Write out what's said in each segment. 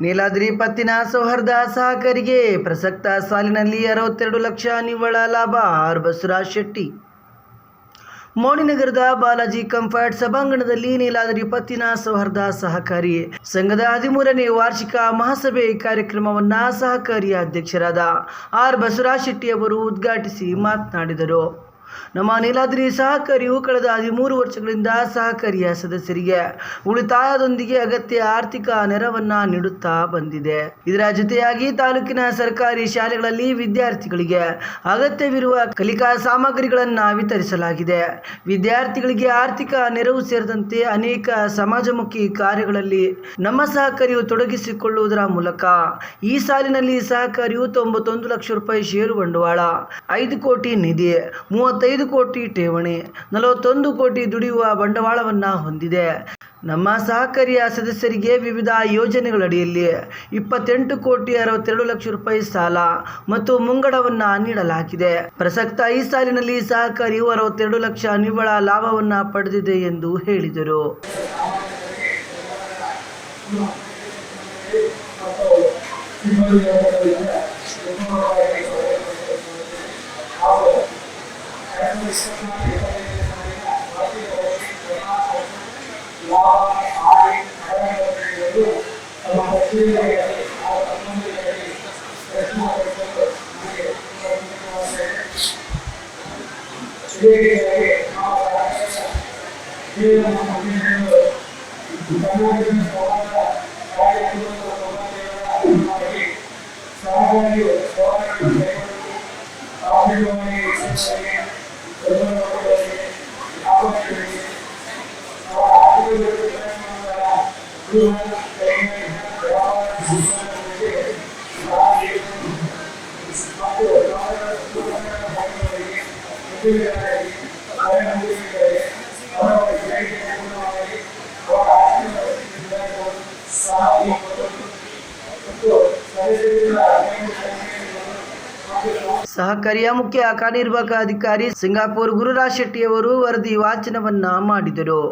ನೀಲಾದ್ರಿ ಪತ್ತಿನ ಸೌಹಾರ್ದ ಸಹಕಾರಿಗೆ ಪ್ರಸಕ್ತ ಸಾಲಿನಲ್ಲಿ 62 ಲಕ್ಷ ನಿವ್ವಳ ಲಾಭ. ಆರ್ ಬಸವರಾಜ್ ಶೆಟ್ಟಿ. ಮೋಣಿನಗರದ ಬಾಲಾಜಿ ಕಂಫರ್ಟ್ ಸಭಾಂಗಣದಲ್ಲಿ ನೀಲಾದ್ರಿ ಪತ್ತಿನ ಸೌಹಾರ್ದ ಸಹಕಾರಿ ಸಂಘದ 13ನೇ ವಾರ್ಷಿಕ ಮಹಾಸಭೆ ಕಾರ್ಯಕ್ರಮವನ್ನು ಸಹಕಾರಿ ಅಧ್ಯಕ್ಷರಾದ ಆರ್ ಬಸವರಾಜ್ ಶೆಟ್ಟಿ ಅವರು ಉದ್ಘಾಟಿಸಿ ಮಾತನಾಡಿದರು. ನಮ್ಮ ನೀಲಾದ್ರಿ ಸಹಕಾರಿಯು ಕಳೆದ 13 ವರ್ಷಗಳಿಂದ ಸಹಕಾರಿಯ ಸದಸ್ಯರಿಗೆ ಉಳಿತಾಯದೊಂದಿಗೆ ಅಗತ್ಯ ಆರ್ಥಿಕ ನೆರವನ್ನು ನೀಡುತ್ತಾ ಬಂದಿದೆ. ಇದರ ಜೊತೆಯಾಗಿ ತಾಲೂಕಿನ ಸರ್ಕಾರಿ ಶಾಲೆಗಳಲ್ಲಿ ವಿದ್ಯಾರ್ಥಿಗಳಿಗೆ ಅಗತ್ಯವಿರುವ ಕಲಿಕಾ ಸಾಮಗ್ರಿಗಳನ್ನು ವಿತರಿಸಲಾಗಿದೆ. ವಿದ್ಯಾರ್ಥಿಗಳಿಗೆ ಆರ್ಥಿಕ ನೆರವು ಸೇರಿದಂತೆ ಅನೇಕ ಸಮಾಜಮುಖಿ ಕಾರ್ಯಗಳಲ್ಲಿ ನಮ್ಮ ಸಹಕಾರಿಯು ತೊಡಗಿಸಿಕೊಳ್ಳುವುದರ ಮೂಲಕ ಈ ಸಾಲಿನಲ್ಲಿ ಸಹಕಾರಿಯು 91 ಲಕ್ಷ ರೂಪಾಯಿ ಷೇರು ಬಂಡವಾಳ, 5 ಕೋಟಿ ನಿಧಿ, 35 ಕೋಟಿ ಠೇವಣಿ, 41 ಕೋಟಿ ದುಡಿಯುವ ಬಂಡವಾಳವನ್ನು ಹೊಂದಿದೆ. ನಮ್ಮ ಸಹಕಾರಿಯ ಸದಸ್ಯರಿಗೆ ವಿವಿಧ ಯೋಜನೆಗಳಡಿಯಲ್ಲಿ 28 ಕೋಟಿ 62 ಲಕ್ಷ ರೂಪಾಯಿ ಸಾಲ ಮತ್ತು ಮುಂಗಡವನ್ನು ನೀಡಲಾಗಿದೆ. ಪ್ರಸಕ್ತ ಈ ಸಾಲಿನಲ್ಲಿ ಸಹಕಾರಿಯು 62 ಲಕ್ಷ ನಿವ್ವಳ ಲಾಭವನ್ನು ಪಡೆದಿದೆ ಎಂದು ಹೇಳಿದರು. ಸಹಕಾರಿಯ ಮುಖ್ಯ ಕಾರ್ಯನಿರ್ವಾಹಕ ಅಧಿಕಾರಿ ಸಿಂಗಾಪುರ್ ಗುರುರಾಜ್ ಶೆಟ್ಟಿ ಅವರು ವರದಿ ವಾಚನವನ್ನ ಮಾಡಿದರು.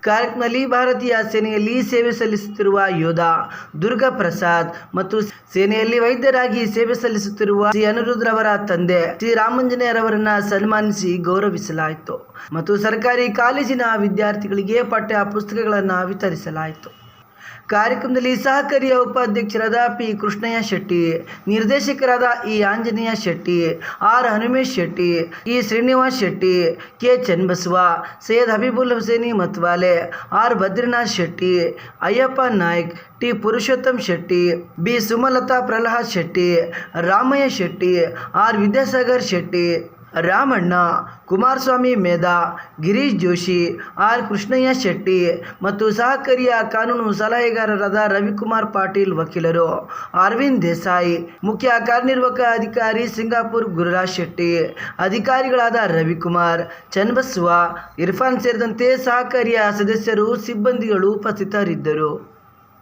ಕಾರ್ಯಕ್ರಮದಲ್ಲಿ ಭಾರತೀಯ ಸೇನೆಯಲ್ಲಿ ಸೇವೆ ಸಲ್ಲಿಸುತ್ತಿರುವ ಯೋಧ ದುರ್ಗಾ ಪ್ರಸಾದ್ ಮತ್ತು ಸೇನೆಯಲ್ಲಿ ವೈದ್ಯರಾಗಿ ಸೇವೆ ಸಲ್ಲಿಸುತ್ತಿರುವ ಶ್ರೀ ಅನಿರುದ್ಧರವರ ತಂದೆ ಶ್ರೀ ರಾಮಂಜನೇಯರವರನ್ನ ಸನ್ಮಾನಿಸಿ ಗೌರವಿಸಲಾಯಿತು ಮತ್ತು ಸರ್ಕಾರಿ ಕಾಲೇಜಿನ ವಿದ್ಯಾರ್ಥಿಗಳಿಗೆ ಪಠ್ಯ ಪುಸ್ತಕಗಳನ್ನು ವಿತರಿಸಲಾಯಿತು. ಕಾರ್ಯಕ್ರಮದಲ್ಲಿ ಸಹಕಾರಿಯ ಉಪಾಧ್ಯಕ್ಷರಾದ ಪಿ ಕೃಷ್ಣಯ್ಯ ಶೆಟ್ಟಿ, ನಿರ್ದೇಶಕರಾದ E Anjaneya Shetty, R Hanumesh Shetty, E Srinivas Shetty, K Channabasava, Syed Habibul Huseini Matwale, R Badrinath Shetty, Ayyappa Naik, T Purushottam Shetty, B Sumalatha Prahlad Shetty, Ramaiah Shetty, R Vidyasagar Shetty, Ramanna, Kumaraswamy Medha, Girish Joshi, R Krishnaiah Shetty ಮತ್ತು ಸಹಕಾರಿಯ ಕಾನೂನು ಸಲಹೆಗಾರರಾದ ರವಿಕುಮಾರ್ ಪಾಟೀಲ್ ವಕೀಲರು, ಅರವಿಂದ್ ದೇಸಾಯಿ, ಮುಖ್ಯ ಕಾರ್ಯನಿರ್ವಾಹಕ ಅಧಿಕಾರಿ ಸಿಂಗಾಪುರ್ ಗುರುರಾಜ್ ಶೆಟ್ಟಿ, ಅಧಿಕಾರಿಗಳಾದ ರವಿಕುಮಾರ್, ಚನ್ನಬಸವ, ಇರ್ಫಾನ್ ಸೇರಿದಂತೆ ಸಹಕಾರಿಯ ಸದಸ್ಯರು, ಸಿಬ್ಬಂದಿಗಳು ಉಪಸ್ಥಿತರಿದ್ದರು.